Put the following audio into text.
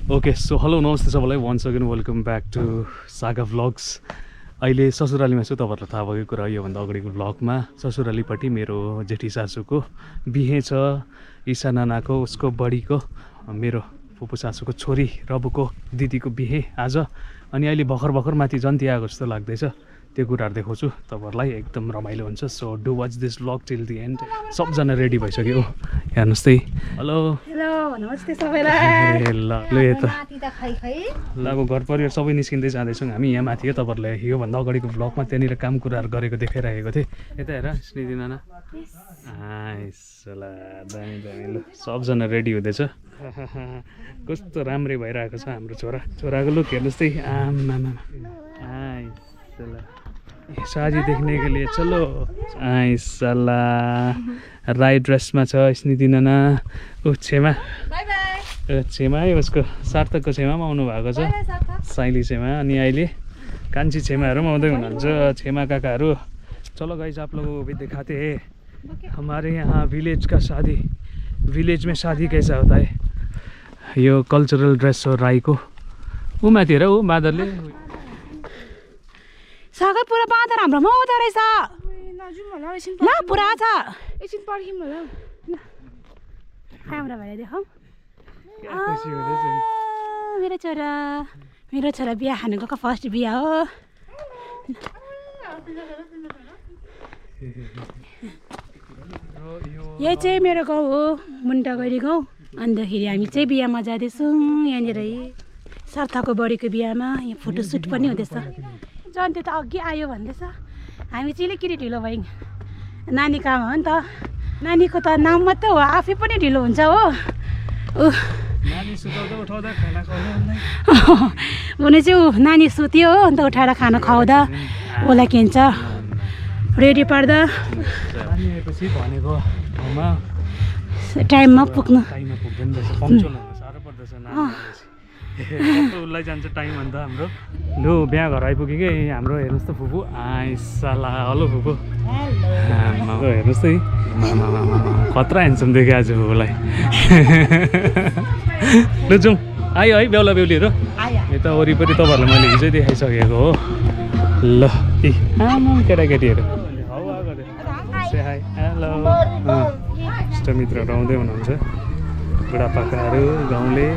Okay so hello नमस्ते सबैलाई once again welcome back to Saga vlogs. अहिले ससुरालीमा छु। तपाईँहरूलाई थाहा भएको कुरा योभन्दा अगाडिको भ्लगमा ससुरालीपट्टि मेरो जेठी सासूको बिहे छ। ईशा नानाको उसको बडीको मेरो फुपू सासूको छोरी रबुको दिदीको बिहे आज। अनि अहिले भर्खर माथि जन्ती आएको जस्तो लाग्दैछ। त्यो कुराहरू देखाउँछु तपाईँहरूलाई, एकदम रमाइलो हुन्छ। So do watch this vlog till the end. सबजना रेडी भइसक्यो हेर्नुहोस् त। हेलो हेलो नमस्ते सबैलाई। ल यता ल अब घर परिवार सबै निस्किँदै जाँदैछौँ हामी यहाँ माथि। तपाईँहरूलाई योभन्दा अगाडिको भ्लगमा त्यहाँनिर काम कुराहरू गरेको देखाइरहेको थिएँ। यता हेर स्मृति नाना दामी दामी। ल सबजना रेडी हुँदैछ। कस्तो राम्रै भइरहेको छ हाम्रो छोराको लुक हेर्नुहोस् त। आमा साजी देख्ने के लिए चलो। आइसला राई ड्रेसमा छ स्मृति नाना। ऊ छेमा छेमा है उसको सार्थकको छेमामा आउनु भएको छ, साइली छेमा। अनि अहिले कान्छी छेमाहरू पनि आउँदै हुनुहुन्छ, छेमा काकाहरू। चलो गाइस आप लोगों को भी दिखाते हैं हमारे यहाँ विलेज का शादी। विलेज में शादी कैसा होता है। यो कल्चरल ड्रेस हो राईको। ऊ माथि हेर ऊ बाँदरले सागर पुरा बाँदर हाम्रोमा आउँदो रहेछ। ल पुरा छ एकछिन पर्खौँ न। ल क्यामेरा भएर देखाउँ। मेरो छोरा बिहा खानु गएको फर्स्ट बिहा हो। यो चाहिँ मेरो गाउँ हो, मुन्टागढी गाउँ। अन्तखेरि हामी चाहिँ बिहामा जाँदैछौँ यहाँनिर सार्थकको बडीको बिहामा। यहाँ फोटोसुट पनि हुँदैछ। जन्ती त अघि आयो भन्दैछ। हामी चाहिँ अलिकति ढिलो भयौँ, नानी काम हो नि त। नानीको त नाम मात्रै हो, आफै पनि ढिलो हुन्छ हो। हुने चाहिँ ऊ नानी सुत्यो हो, अन्त उठाएर खाना खुवाउँदा उसलाई के भन्छ रेडी पार्दा टाइममा पुग्नु। उसलाई जान्छ टाइम अन्त हाम्रो। लु बिहा घर आइपुग्यो कि हाम्रो। हेर्नुहोस् त फुपू आइसला। हेलो फुपू। हेर्नुहोस् त खतरा ह्यान्डसम देखेँ आज फुपूलाई। लु जाउँ। आयो है बेहुला बेहुलीहरू यता वरिपरि। तपाईँहरूलाई मैले हिजै देखाइसकेको हो। ल ए आमा केटाकेटीहरू हेलो इष्टमित्रहरू आउँदै हुनुहुन्छ, बुढापाकाहरू गाउँले।